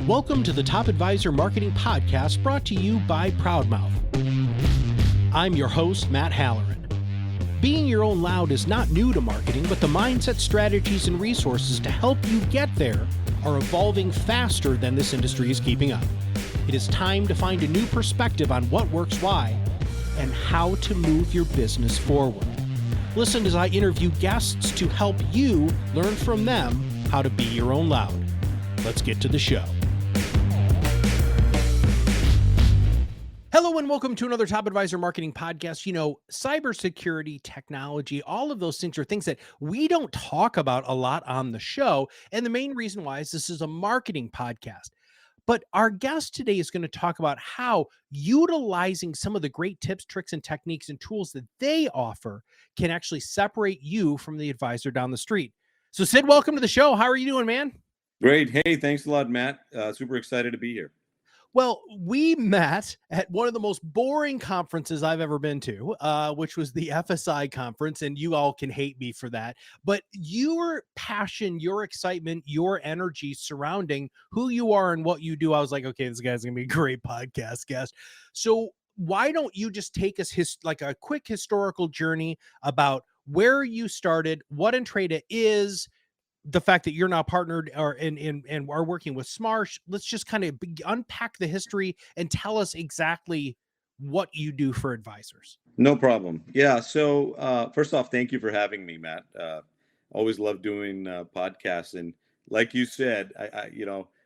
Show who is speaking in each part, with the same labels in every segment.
Speaker 1: Welcome to the Top Advisor Marketing Podcast, brought to you by ProudMouth. I'm your host, Matt Halloran. Being your own loud is not new to marketing, but the mindset, strategies, and resources to help you get there are evolving faster than this industry is keeping up. It is time to find a new perspective on what works why and how to move your business forward. Listen as I interview guests to help you learn from them how to be your own loud. Let's get to the show. Hello and welcome to another Top Advisor Marketing Podcast. You know, cybersecurity, technology, all of those things are things that we don't talk about a lot on the show. And the main reason why is this is a marketing podcast. But our guest today is going to talk about how utilizing some of the great tips, tricks, and techniques and tools that they offer can actually separate you from the advisor down the street. So Sid, welcome to the show. How are you doing, man?
Speaker 2: Great. Hey, thanks a lot, Matt. Super excited to be here.
Speaker 1: Well, we met at one of the most boring conferences I've ever been to, which was the FSI conference, and you all can hate me for that. But your passion, your excitement, your energy surrounding who you are and what you do, I was like, okay, this guy's going to be a great podcast guest. So why don't you just take us like a quick historical journey about where you started, what Entreda is, the fact that you're now partnered and are working with Smarsh. Let's just kind of unpack the history and tell us exactly what you do for advisors.
Speaker 2: No problem. Yeah. So first off, thank you for having me, Matt. Always love doing podcasts. And like you said, I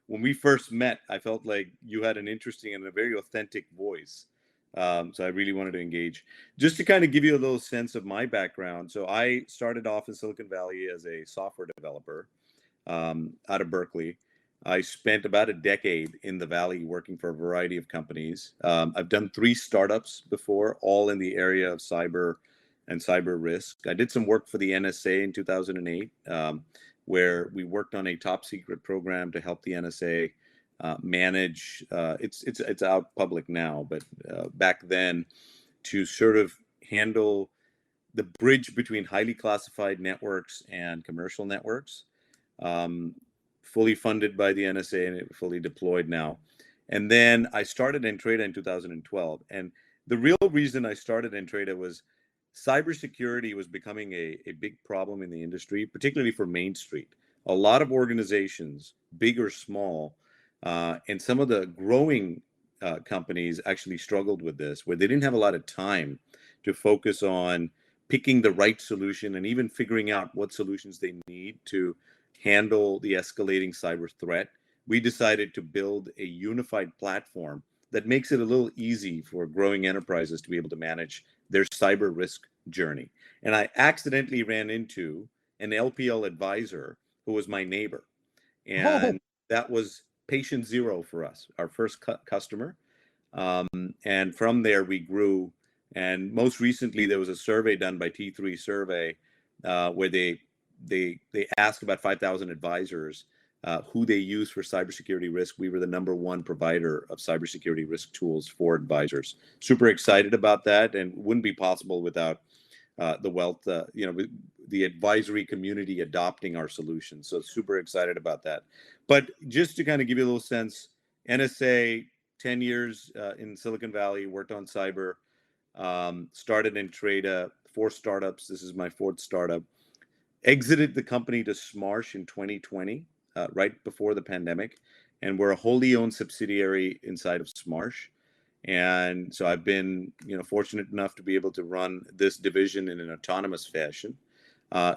Speaker 2: when we first met, I felt like you had an interesting and a very authentic voice. So I really wanted to engage. Just to kind of give you a little sense of my background. So I started off in Silicon Valley as a software developer out of Berkeley. I spent about a decade in the Valley working for a variety of companies. I've done 3 startups before, all in the area of cyber and cyber risk. I did some work for the NSA in 2008, where we worked on a top secret program to help the NSA manage, it's out public now, but back then, to sort of handle the bridge between highly classified networks and commercial networks, fully funded by the NSA and fully deployed now. And then I started Entreda in 2012. And the real reason I started Entreda was cybersecurity was becoming a big problem in the industry, particularly for Main Street. A lot of organizations, big or small, and some of the growing companies actually struggled with this, where they didn't have a lot of time to focus on picking the right solution and even figuring out what solutions they need to handle the escalating cyber threat. We decided to build a unified platform that makes it a little easy for growing enterprises to be able to manage their cyber risk journey. And I accidentally ran into an LPL advisor who was my neighbor. And that was patient zero for us, our first customer. And from there we grew. And most recently there was a survey done by T3 Survey where they asked about 5,000 advisors who they use for cybersecurity risk. We were the #1 provider of cybersecurity risk tools for advisors. Super excited about that, and wouldn't be possible without the wealth, the advisory community adopting our solutions. So super excited about that. But just to kind of give you a little sense, NSA, 10 years in Silicon Valley, worked on cyber, started Entreda, 4 startups. This is my 4th startup. Exited the company to Smarsh in 2020, right before the pandemic. And we're a wholly owned subsidiary inside of Smarsh. And so I've been, fortunate enough to be able to run this division in an autonomous fashion.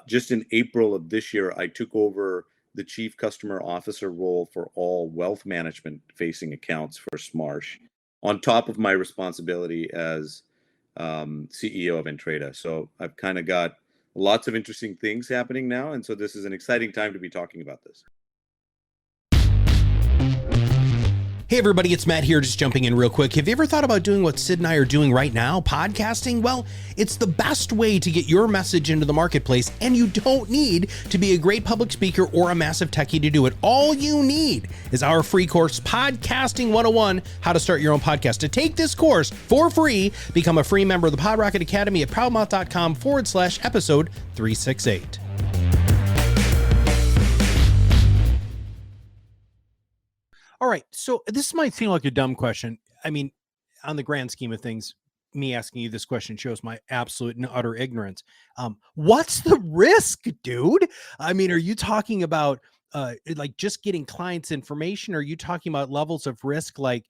Speaker 2: Just in April of this year, I took over the Chief Customer Officer role for all wealth management facing accounts for Smarsh, on top of my responsibility as CEO of Entreda. So I've kind of got lots of interesting things happening now. And so this is an exciting time to be talking about this.
Speaker 1: Hey everybody, it's Matt here, just jumping in real quick. Have you ever thought about doing what Sid and I are doing right now, podcasting? Well, it's the best way to get your message into the marketplace, and you don't need to be a great public speaker or a massive techie to do it. All you need is our free course, Podcasting 101, How to Start Your Own Podcast. To take this course for free, become a free member of the PodRocket Academy at proudmouth.com/episode 368. All right. So this might seem like a dumb question. I mean, on the grand scheme of things, me asking you this question shows my absolute and utter ignorance. What's the risk, dude? I mean, are you talking about like just getting clients information? Are you talking about levels of risk like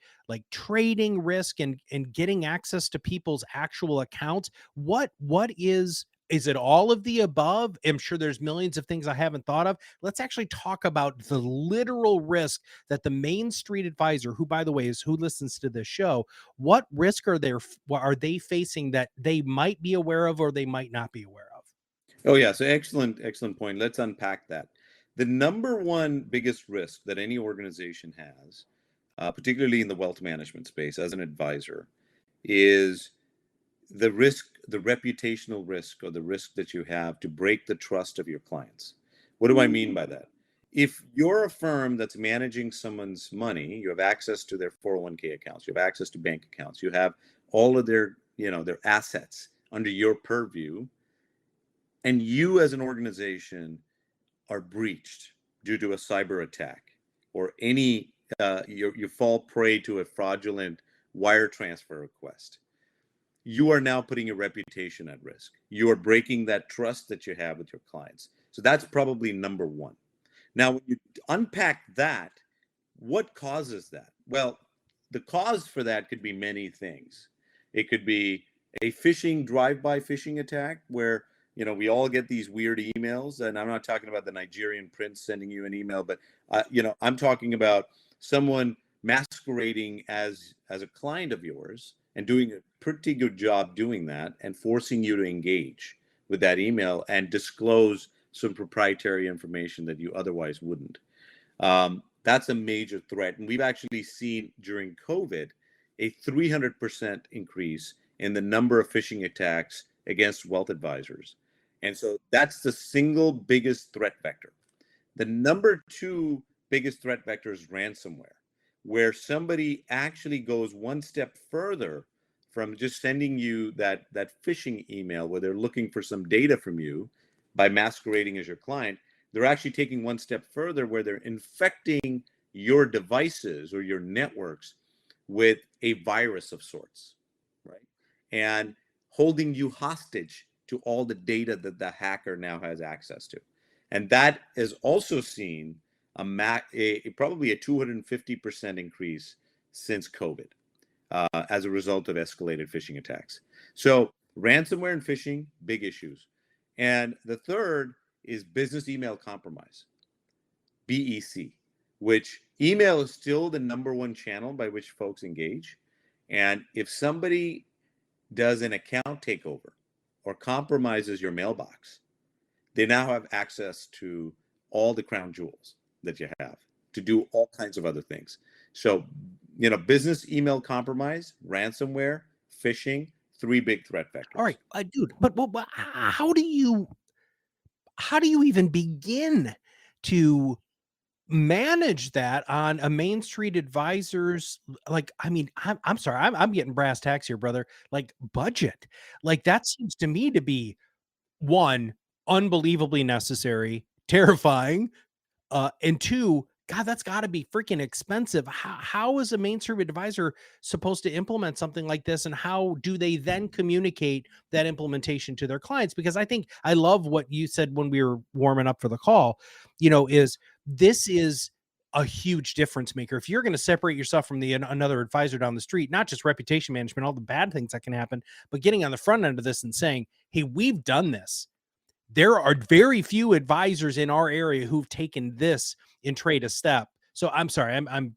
Speaker 1: trading risk and getting access to people's actual accounts? What is it all of the above? I'm sure there's millions of things I haven't thought of. Let's actually talk about the literal risk that the Main Street advisor, who by the way is who listens to this show, what risk are they facing that they might be aware of or they might not be aware of?
Speaker 2: Oh yeah, so excellent point. Let's unpack that. The number one biggest risk that any organization has, particularly in the wealth management space as an advisor, is the risk, the reputational risk, or the risk that you have to break the trust of your clients. What do I mean by that? If you're a firm that's managing someone's money, you have access to their 401k accounts, you have access to bank accounts, you have all of their, their assets under your purview, and you as an organization are breached due to a cyber attack or any you fall prey to a fraudulent wire transfer request, you are now putting your reputation at risk. You are breaking that trust that you have with your clients. So that's probably number one. Now, when you unpack that, what causes that? Well, the cause for that could be many things. It could be a phishing, drive-by phishing attack where, we all get these weird emails, and I'm not talking about the Nigerian prince sending you an email, but, I'm talking about someone masquerading as a client of yours and doing a pretty good job doing that and forcing you to engage with that email and disclose some proprietary information that you otherwise wouldn't. That's a major threat. And we've actually seen during COVID a 300% increase in the number of phishing attacks against wealth advisors. And so that's the single biggest threat vector. The number two biggest threat vector is ransomware, where somebody actually goes one step further from just sending you that phishing email where they're looking for some data from you by masquerading as your client. They're actually taking one step further where they're infecting your devices or your networks with a virus of sorts, right? And holding you hostage to all the data that the hacker now has access to. And that has also seen probably a 250% increase since COVID as a result of escalated phishing attacks. So ransomware and phishing, big issues. And the third is business email compromise, BEC, which email is still the number one channel by which folks engage. And if somebody does an account takeover or compromises your mailbox, they now have access to all the crown jewels that you have to do all kinds of other things. So, business email compromise, ransomware, phishing, three big threat vectors.
Speaker 1: All right, dude, but how do you even begin to manage that on a Main Street advisor's, like, I mean, I'm sorry, I'm getting brass tacks here, brother. Like budget, like that seems to me to be one, unbelievably necessary, terrifying, and two, God, that's got to be freaking expensive. How is a Main Street advisor supposed to implement something like this, and how do they then communicate that implementation to their clients? Because I think I love what you said when we were warming up for the call. Is this is a huge difference maker. If you're going to separate yourself from another advisor down the street, not just reputation management, all the bad things that can happen, but getting on the front end of this and saying, "Hey, we've done this." There are very few advisors in our area who've taken this and trade a step. So I'm sorry. I'm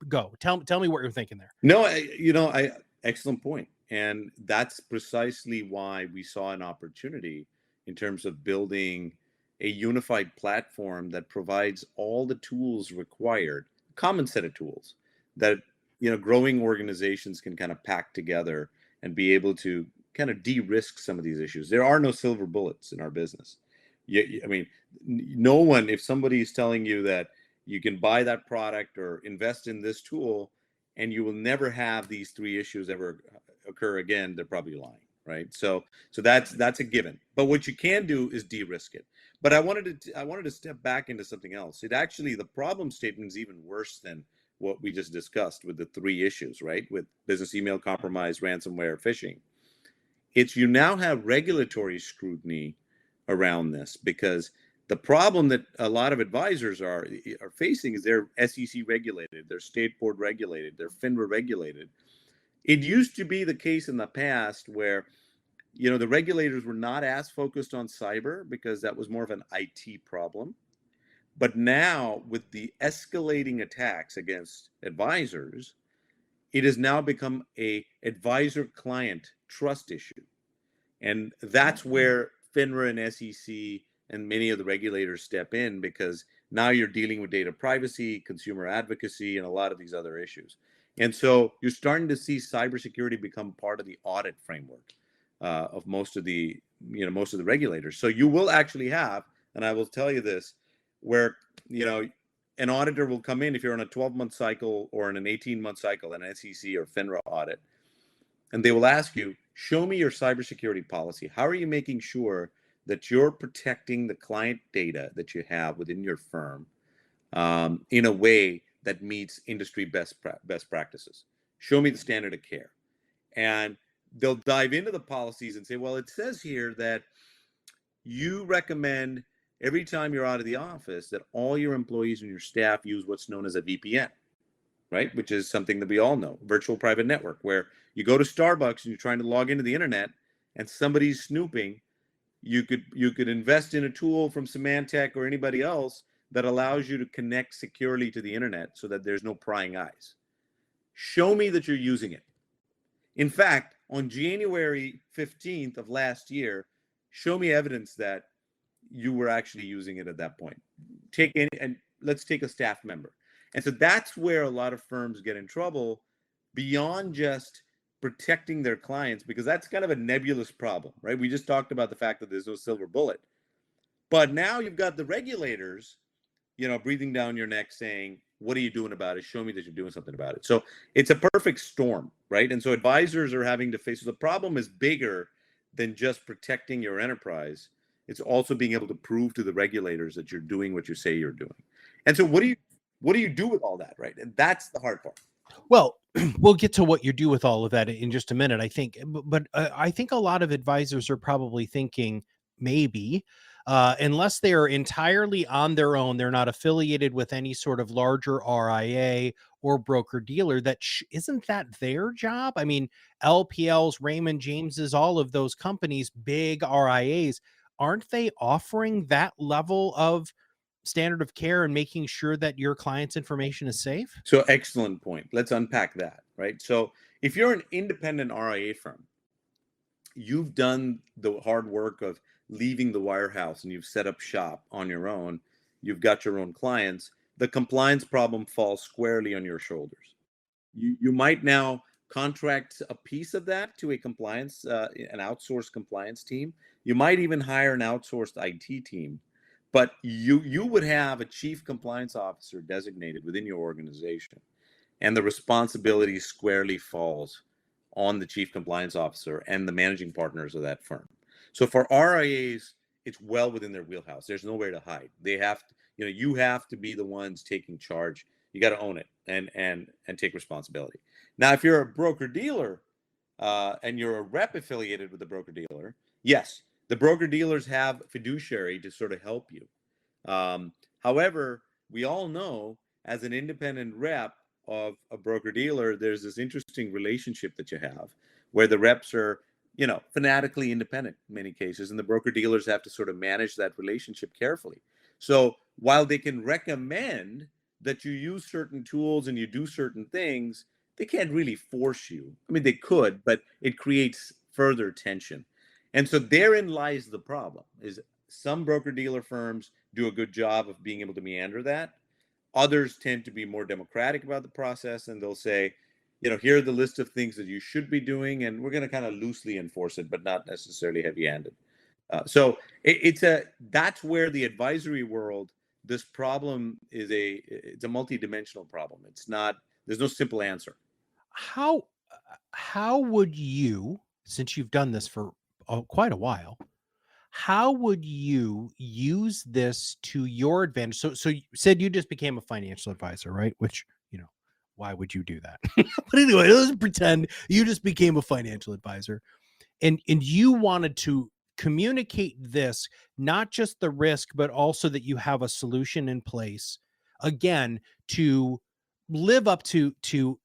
Speaker 1: go. Tell me what you're thinking there.
Speaker 2: No, excellent point. And that's precisely why we saw an opportunity in terms of building a unified platform that provides all the tools required, common set of tools that, growing organizations can kind of pack together and be able to kind of de-risk some of these issues. There are no silver bullets in our business. I mean, no one, if somebody is telling you that you can buy that product or invest in this tool and you will never have these three issues ever occur again, they're probably lying, right? So that's a given. But what you can do is de-risk it. But I wanted to step back into something else. The problem statement is even worse than what we just discussed with the three issues, right? With business email compromise, ransomware, phishing. It's you now have regulatory scrutiny around this, because the problem that a lot of advisors are facing is they're SEC regulated, they're state board regulated, they're FINRA regulated. It used to be the case in the past where, you know, the regulators were not as focused on cyber because that was more of an IT problem. But now, with the escalating attacks against advisors, it has now become a advisor-client trust issue. And that's where FINRA and SEC and many of the regulators step in, because now you're dealing with data privacy, consumer advocacy, and a lot of these other issues. And so you're starting to see cybersecurity become part of the audit framework of most of the regulators. So you will actually have, and I will tell you this, where an auditor will come in if you're on a 12-month cycle or in an 18-month cycle, an SEC or FINRA audit, and they will ask you, show me your cybersecurity policy. How are you making sure that you're protecting the client data that you have within your firm in a way that meets industry best practices? Show me the standard of care. And they'll dive into the policies and say, well, it says here that you recommend every time you're out of the office that all your employees and your staff use what's known as a VPN, right? Which is something that we all know, virtual private network, where you go to Starbucks and you're trying to log into the internet and somebody's snooping. You could invest in a tool from Symantec or anybody else that allows you to connect securely to the internet so that there's no prying eyes. Show me that you're using it. In fact, on January 15th of last year, show me evidence that you were actually using it at that point. Let's take a staff member. And so that's where a lot of firms get in trouble, beyond just protecting their clients, because that's kind of a nebulous problem, right? We just talked about the fact that there's no silver bullet. But now you've got the regulators, breathing down your neck saying, what are you doing about it? Show me that you're doing something about it. So it's a perfect storm, right? And so advisors are having to face, so the problem is bigger than just protecting your enterprise. It's also being able to prove to the regulators that you're doing what you say you're doing. And so what do you do with all that, right? And that's the hard part.
Speaker 1: Well, we'll get to what you do with all of that in just a minute, I think. But I think a lot of advisors are probably thinking, maybe, unless they are entirely on their own, they're not affiliated with any sort of larger RIA or broker dealer, that isn't that their job? I mean, LPLs, Raymond Jameses, all of those companies, big RIAs, aren't they offering that level of standard of care and making sure that your client's information is safe?
Speaker 2: So excellent point. Let's unpack that, right? So if you're an independent RIA firm, you've done the hard work of leaving the wirehouse and you've set up shop on your own. You've got your own clients. The compliance problem falls squarely on your shoulders. You might now contract a piece of that to an outsourced compliance team. You might even hire an outsourced IT team. But you would have a chief compliance officer designated within your organization, and the responsibility squarely falls on the chief compliance officer and the managing partners of that firm. So for RIAs, it's well within their wheelhouse. There's nowhere to hide. They have to, you have to be the ones taking charge. You got to own it and take responsibility. Now, if you're a broker dealer and you're a rep affiliated with the broker dealer, yes, the broker dealers have fiduciary to sort of help you. However, we all know, as an independent rep of a broker dealer, there's this interesting relationship that you have where the reps are, fanatically independent in many cases, and the broker dealers have to sort of manage that relationship carefully. So while they can recommend that you use certain tools and you do certain things, they can't really force you. I mean, they could, but it creates further tension. And so therein lies the problem, is some broker-dealer firms do a good job of being able to meander that. Others tend to be more democratic about the process, and they'll say, here are the list of things that you should be doing, and we're going to kind of loosely enforce it, but not necessarily heavy-handed. So that's where the advisory world, this problem it's a multidimensional problem. There's no simple answer.
Speaker 1: How would you, since you've done this for quite a while, how would you use this to your advantage? So you said you just became a financial advisor, right? Which, why would you do that? But anyway, let's pretend you just became a financial advisor, and you wanted to communicate this, not just the risk, but also that you have a solution in place, again, to live up to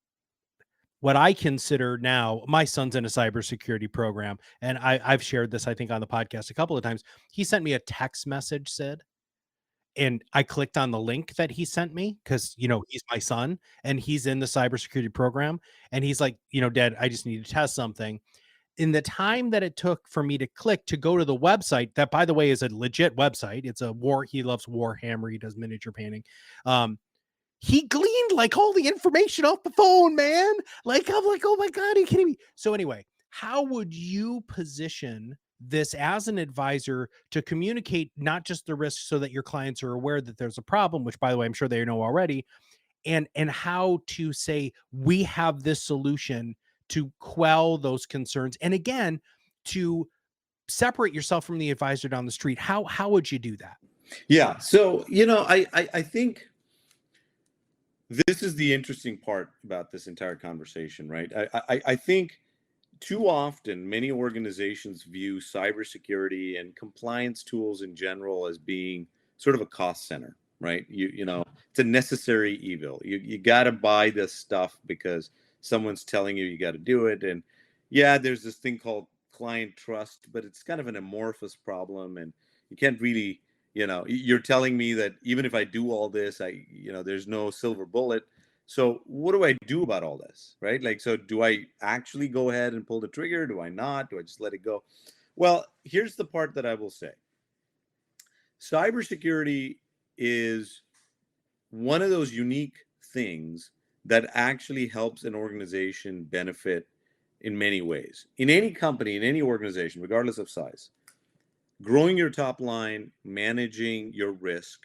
Speaker 1: what I consider now. My son's in a cybersecurity program, and I've shared this, I think, on the podcast a couple of times. He sent me a text message, Sid, and I clicked on the link that he sent me because, he's my son and he's in the cybersecurity program. And he's like, Dad, I just need to test something. In the time that it took for me to click to go to the website, that, by the way, is a legit website. It's he loves Warhammer. He does miniature painting. He gleaned like all the information off the phone, man. Like, I'm like, oh my God, are you kidding me? So anyway, how would you position this as an advisor to communicate not just the risks so that your clients are aware that there's a problem, which, by the way, I'm sure they know already, and how to say, we have this solution to quell those concerns, and again, to separate yourself from the advisor down the street? How would you do that?
Speaker 2: Yeah. So, I think this is the interesting part about this entire conversation, right? I think too often many organizations view cybersecurity and compliance tools in general as being sort of a cost center, right? It's a necessary evil. You got to buy this stuff because someone's telling you got to do it. And yeah, there's this thing called client trust, but it's kind of an amorphous problem, and you can't really, you're telling me that even if I do all this, there's no silver bullet. So what do I do about all this, right? Like, so do I actually go ahead and pull the trigger? Do I not? Do I just let it go? Well, here's the part that I will say. Cybersecurity is one of those unique things that actually helps an organization benefit in many ways. In any company, in any organization, regardless of size, growing your top line, managing your risk,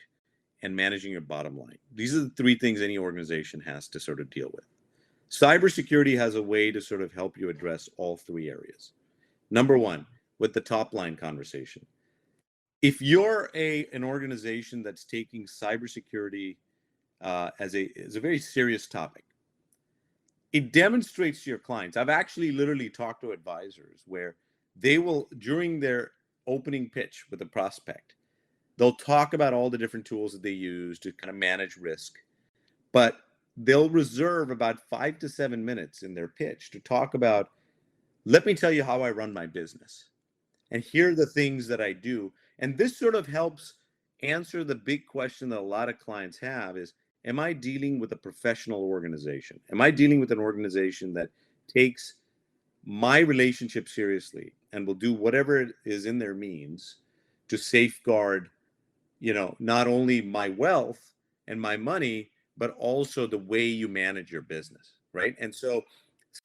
Speaker 2: and managing your bottom line. These are the three things any organization has to sort of deal with. Cybersecurity has a way to sort of help you address all three areas. Number one, with the top line conversation. If you're an organization that's taking cybersecurity as a very serious topic, it demonstrates to your clients. I've actually literally talked to advisors where they will, during their opening pitch with a prospect, they'll talk about all the different tools that they use to kind of manage risk, but they'll reserve about 5 to 7 minutes in their pitch to talk about, let me tell you how I run my business. And here are the things that I do. And this sort of helps answer the big question that a lot of clients have is, am I dealing with a professional organization? Am I dealing with an organization that takes my relationship seriously and will do whatever it is in their means to safeguard, not only my wealth and my money, but also the way you manage your business, right? And so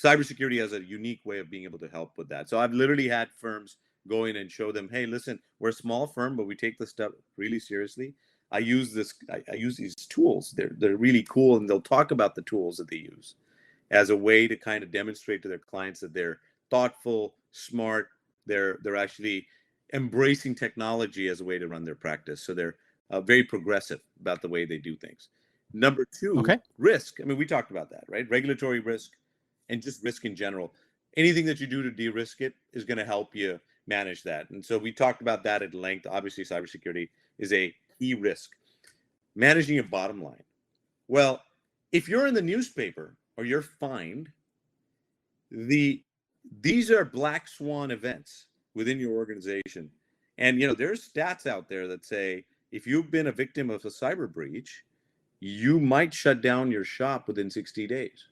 Speaker 2: cybersecurity has a unique way of being able to help with that. So I've literally had firms go in and show them, hey, listen, we're a small firm, but we take this stuff really seriously. I use these tools. They're really cool, and they'll talk about the tools that they use as a way to kind of demonstrate to their clients that they're thoughtful, smart. They're actually embracing technology as a way to run their practice. So they're very progressive about the way they do things. Number two,
Speaker 1: Okay.
Speaker 2: risk. I mean, we talked about that, right? Regulatory risk and just risk in general. Anything that you do to de-risk it is going to help you manage that. And so we talked about that at length. Obviously, cybersecurity is a key risk. Managing your bottom line. Well, if you're in the newspaper or you're fined, these are black swan events within your organization. And, there's stats out there that say if you've been a victim of a cyber breach, you might shut down your shop within 60 days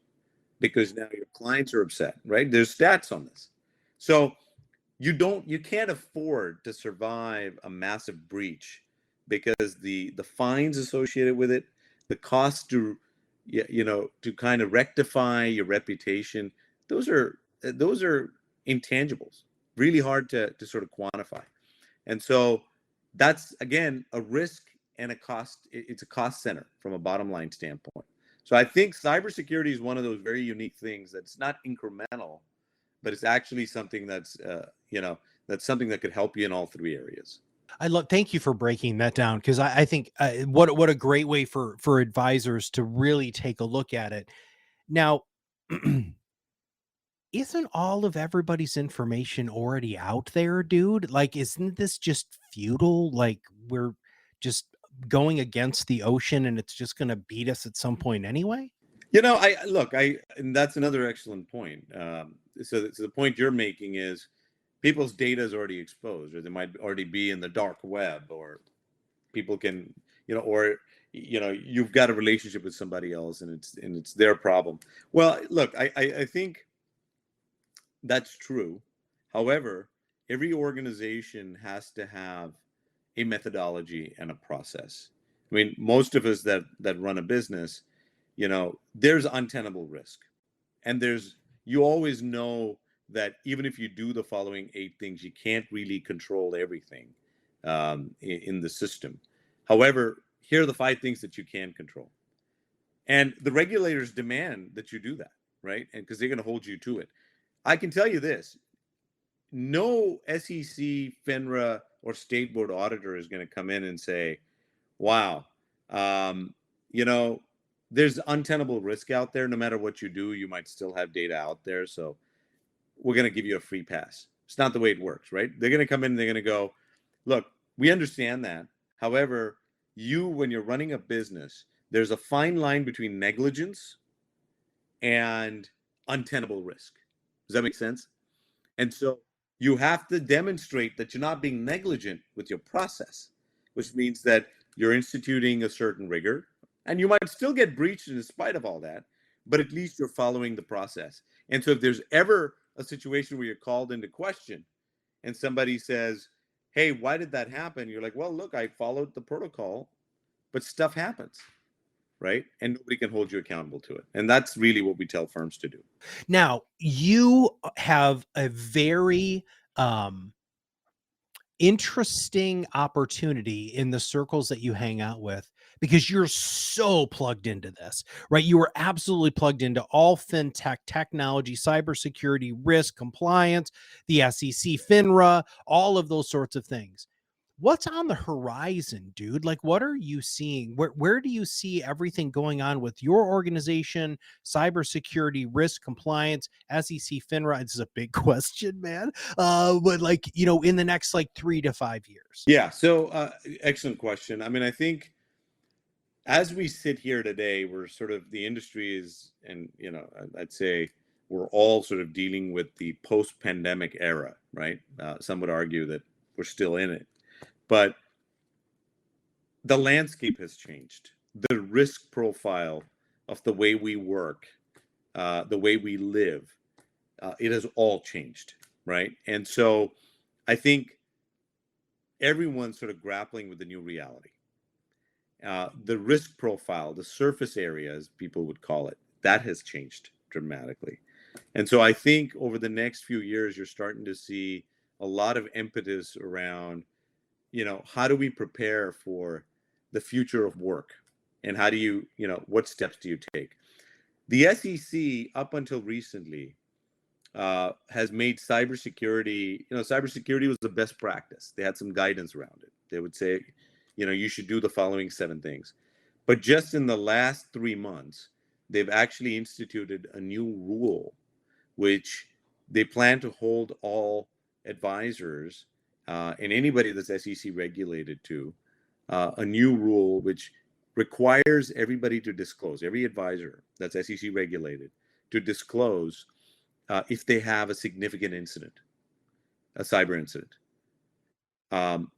Speaker 2: because now your clients are upset, right? There's stats on this. So you can't afford to survive a massive breach because the fines associated with it, the cost to kind of rectify your reputation, those are intangibles, really hard to sort of quantify. And so that's, again, a risk and a cost. It's a cost center from a bottom line standpoint. So I think cybersecurity is one of those very unique things that's not incremental, but it's actually something that's something that could help you in all three areas.
Speaker 1: Thank you for breaking that down, because I think what a great way for advisors to really take a look at it. Now, isn't all of everybody's information already out there, dude? Like, isn't this just futile? Like, we're just going against the ocean and it's just going to beat us at some point anyway?
Speaker 2: And that's another excellent point. So the point you're making is people's data is already exposed, or they might already be in the dark web, or people can, or you've got a relationship with somebody else, and it's their problem. Well, look, I think that's true. However, every organization has to have a methodology and a process. I mean, most of us that run a business, there's untenable risk. And you always know that even if you do the following 8 things, you can't really control everything in the system. However, here are the 5 things that you can control. And the regulators demand that you do that, right? And because they're going to hold you to it. I can tell you this, no SEC, FINRA, or state board auditor is going to come in and say, wow, you know, there's untenable risk out there. No matter what you do, you might still have data out there. So we're going to give you a free pass. It's not the way it works, right? They're going to come in and they're going to go, look, we understand that. However, when you're running a business, there's a fine line between negligence and untenable risk. Does that make sense? And so you have to demonstrate that you're not being negligent with your process, which means that you're instituting a certain rigor, and you might still get breached in spite of all that, but at least you're following the process. And so if there's ever a situation where you're called into question and somebody says, hey, why did that happen? You're like, well, look, I followed the protocol, but stuff happens, right? And nobody can hold you accountable to it. And that's really what we tell firms to do.
Speaker 1: Now, you have a very interesting opportunity in the circles that you hang out with because you're so plugged into this, right? You are absolutely plugged into all fintech, technology, cybersecurity, risk, compliance, the SEC, FINRA, all of those sorts of things. What's on the horizon, dude? Like, what are you seeing? Where do you see everything going on with your organization, cybersecurity, risk, compliance, SEC, FINRA? This is a big question, man. But like, in the next like 3 to 5 years.
Speaker 2: Yeah. So excellent question. I mean, I think as we sit here today, we're sort of the industry is, and I'd say we're all sort of dealing with the post-pandemic era, right? Some would argue that we're still in it, but the landscape has changed. The risk profile of the way we work, the way we live, it has all changed, right? And so I think everyone's sort of grappling with the new reality. The risk profile, the surface area, as people would call it, that has changed dramatically. And so I think over the next few years, you're starting to see a lot of impetus around, how do we prepare for the future of work? And how do you, what steps do you take? The SEC, up until recently, has made cybersecurity, cybersecurity was the best practice. They had some guidance around it. They would say, you should do the following 7 things. But just in the last 3 months, they've actually instituted a new rule, which they plan to hold all advisors and anybody that's SEC regulated to, a new rule which requires everybody to disclose, every advisor that's SEC regulated, to disclose if they have a significant incident, a cyber incident.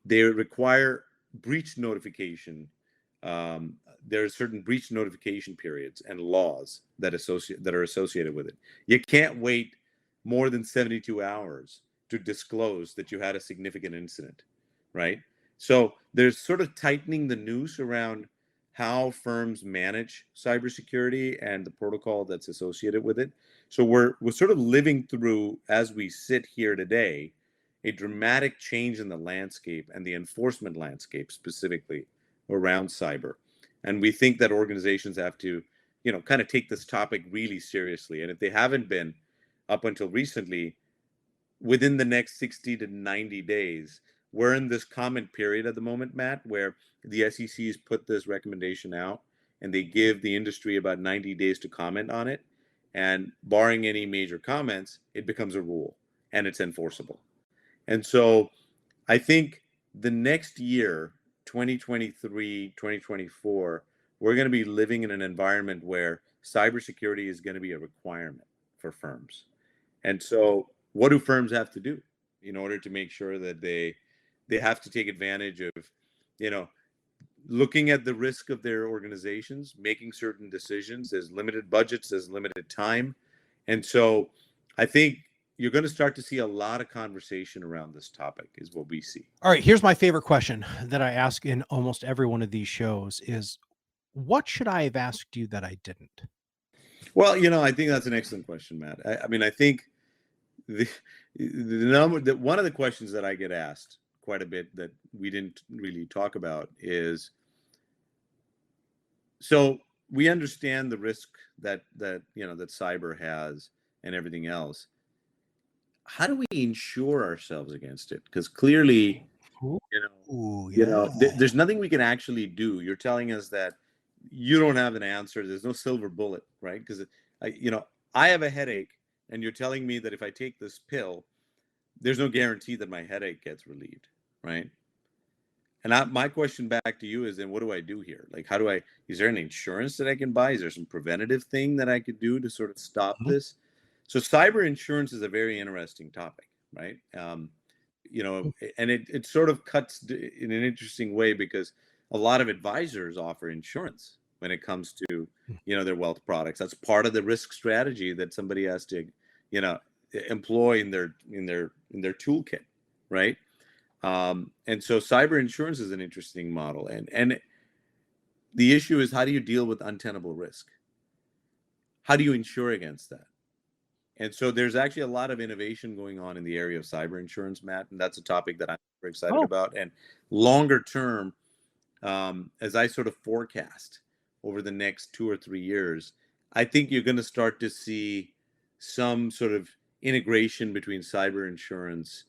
Speaker 2: They require breach notification. There are certain breach notification periods and laws that are associated with it. You can't wait more than 72 hours to disclose that you had a significant incident, right? So there's sort of tightening the noose around how firms manage cybersecurity and the protocol that's associated with it. So we're sort of living through, as we sit here today, a dramatic change in the landscape and the enforcement landscape specifically around cyber. And we think that organizations have to, kind of take this topic really seriously. And if they haven't been up until recently, within the next 60 to 90 days, we're in this comment period at the moment, Matt, where the SEC has put this recommendation out and they give the industry about 90 days to comment on it. And barring any major comments, it becomes a rule and it's enforceable. And so I think the next year, 2023, 2024, we're going to be living in an environment where cybersecurity is going to be a requirement for firms. And so what do firms have to do in order to make sure that they have to take advantage of, you know, looking at the risk of their organizations, making certain decisions. There's limited budgets, there's limited time. And so I think you're going to start to see a lot of conversation around this topic is what we see.
Speaker 1: All right, here's my favorite question that I ask in almost every one of these shows is, what should I have asked you that I didn't?
Speaker 2: Well, I think that's an excellent question, Matt. I mean, I think the one of the questions that I get asked quite a bit that we didn't really talk about is, so we understand the risk that cyber has and everything else. How do we insure ourselves against it? Because clearly, there's nothing we can actually do. You're telling us that you don't have an answer. There's no silver bullet, right? Because I have a headache, and you're telling me that if I take this pill, there's no guarantee that my headache gets relieved, right? And my question back to you is, then what do I do here? Like, is there an insurance that I can buy? Is there some preventative thing that I could do to sort of stop this? So cyber insurance is a very interesting topic, right? And it sort of cuts in an interesting way because a lot of advisors offer insurance when it comes to, their wealth products. That's part of the risk strategy that somebody has to, employ in their toolkit, right? And so cyber insurance is an interesting model. And the issue is, how do you deal with untenable risk? How do you insure against that? And so there's actually a lot of innovation going on in the area of cyber insurance, Matt, and that's a topic that I'm very excited about. And longer term, as I sort of forecast over the next 2 or 3 years, I think you're going to start to see some sort of integration between cyber insurance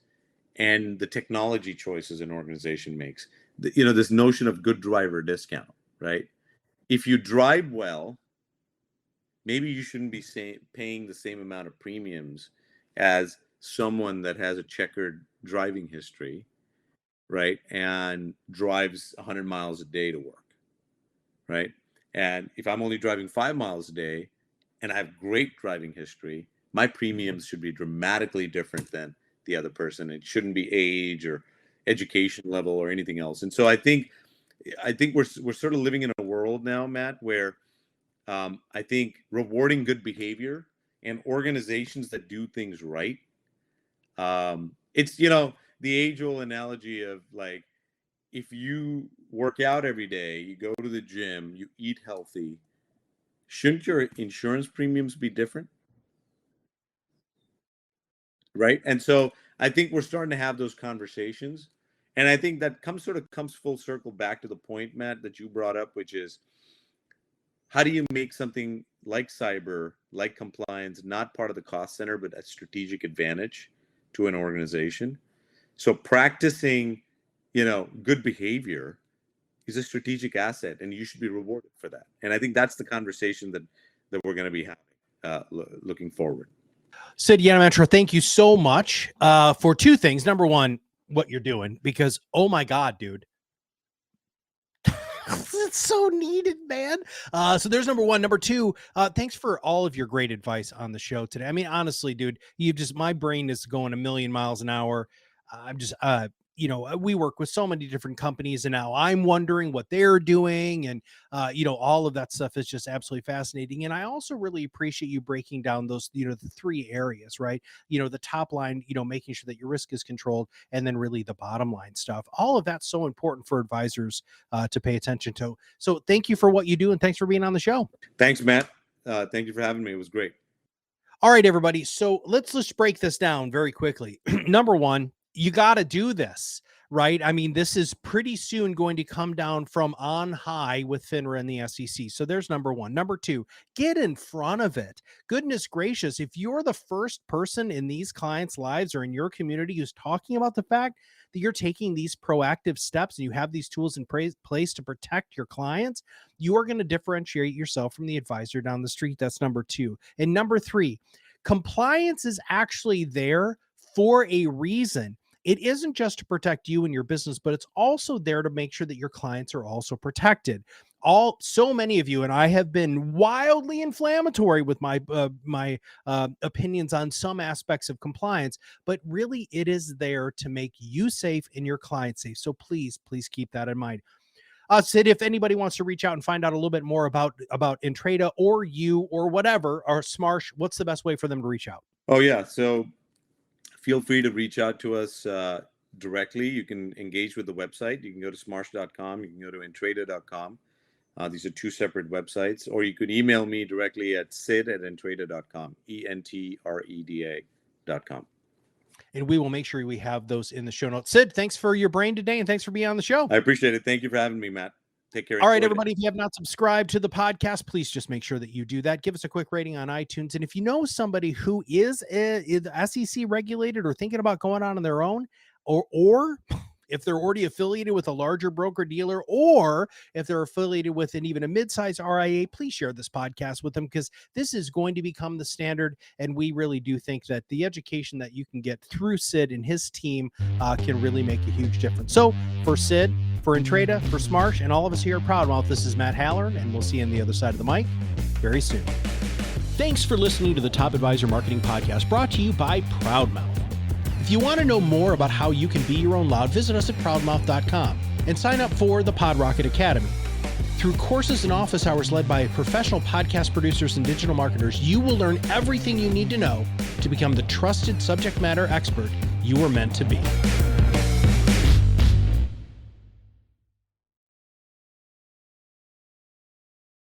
Speaker 2: and the technology choices an organization makes. This notion of good driver discount, right? If you drive well, maybe you shouldn't be paying the same amount of premiums as someone that has a checkered driving history, right? And drives 100 miles a day to work, right? And if I'm only driving 5 miles a day and I have great driving history, my premiums should be dramatically different than the other person. It shouldn't be age or education level or anything else. And so I think we're sort of living in a world now, Matt, where I think rewarding good behavior and organizations that do things right. It's, the age-old analogy of, like, if you work out every day, you go to the gym, you eat healthy, shouldn't your insurance premiums be different? Right. And so I think we're starting to have those conversations. And I think that comes full circle back to the point, Matt, that you brought up, which is, how do you make something like cyber, like compliance, not part of the cost center, but a strategic advantage to an organization? So practicing, good behavior is a strategic asset, and you should be rewarded for that. And I think that's the conversation that we're going to be having looking forward.
Speaker 1: Sid Yenamandra, thank you so much for two things. Number one, what you're doing, because, oh my God, dude, it's so needed, man. So there's number one. Number two, thanks for all of your great advice on the show today. I mean, honestly, dude, my brain is going a million miles an hour. I'm just, we work with so many different companies, and now I'm wondering what they're doing. And, all of that stuff is just absolutely fascinating. And I also really appreciate you breaking down those, the three areas, right? The top line, making sure that your risk is controlled, and then really the bottom line stuff. All of that's so important for advisors to pay attention to. So thank you for what you do, and thanks for being on the show.
Speaker 2: Thanks, Matt. Thank you for having me. It was great.
Speaker 1: All right, everybody. So let's break this down very quickly. Number one, you got to do this, right? I mean, this is pretty soon going to come down from on high with FINRA and the SEC. So there's number one. Number two, get in front of it. Goodness gracious, if you're the first person in these clients' lives or in your community who's talking about the fact that you're taking these proactive steps and you have these tools in place to protect your clients, you are going to differentiate yourself from the advisor down the street. That's number 2. And number 3, compliance is actually there for a reason. It isn't just to protect you and your business, but it's also there to make sure that your clients are also protected. So many of you, and I have been wildly inflammatory with my opinions on some aspects of compliance, but really it is there to make you safe and your clients safe. So please keep that in mind. Sid, if anybody wants to reach out and find out a little bit more about Entreda or you or whatever, or Smarsh, what's the best way for them to reach out?
Speaker 2: Oh, yeah. So feel free to reach out to us directly. You can engage with the website. You can go to smarsh.com. You can go to entreda.com. These are 2 separate websites. Or you could email me directly at sid@entreda.com, ENTREDA.com.
Speaker 1: And we will make sure we have those in the show notes. Sid, thanks for your brain today, and thanks for being on the show.
Speaker 2: I appreciate it. Thank you for having me, Matt. Take care.
Speaker 1: All right, everybody, if you have not subscribed to the podcast, please just make sure that you do that. Give us a quick rating on iTunes. And if you know somebody who is SEC regulated or thinking about going on their own, or if they're already affiliated with a larger broker dealer, or if they're affiliated with even a mid-size RIA, please share this podcast with them, because this is going to become the standard. And we really do think that the education that you can get through Sid and his team can really make a huge difference. So for Sid, for Entreda, for Smarsh, and all of us here at ProudMouth, this is Matt Halloran, and we'll see you on the other side of the mic very soon. Thanks for listening to the Top Advisor Marketing Podcast, brought to you by ProudMouth. If you want to know more about how you can be your own loud, visit us at ProudMouth.com and sign up for the PodRocket Academy. Through courses and office hours led by professional podcast producers and digital marketers, you will learn everything you need to know to become the trusted subject matter expert you were meant to be.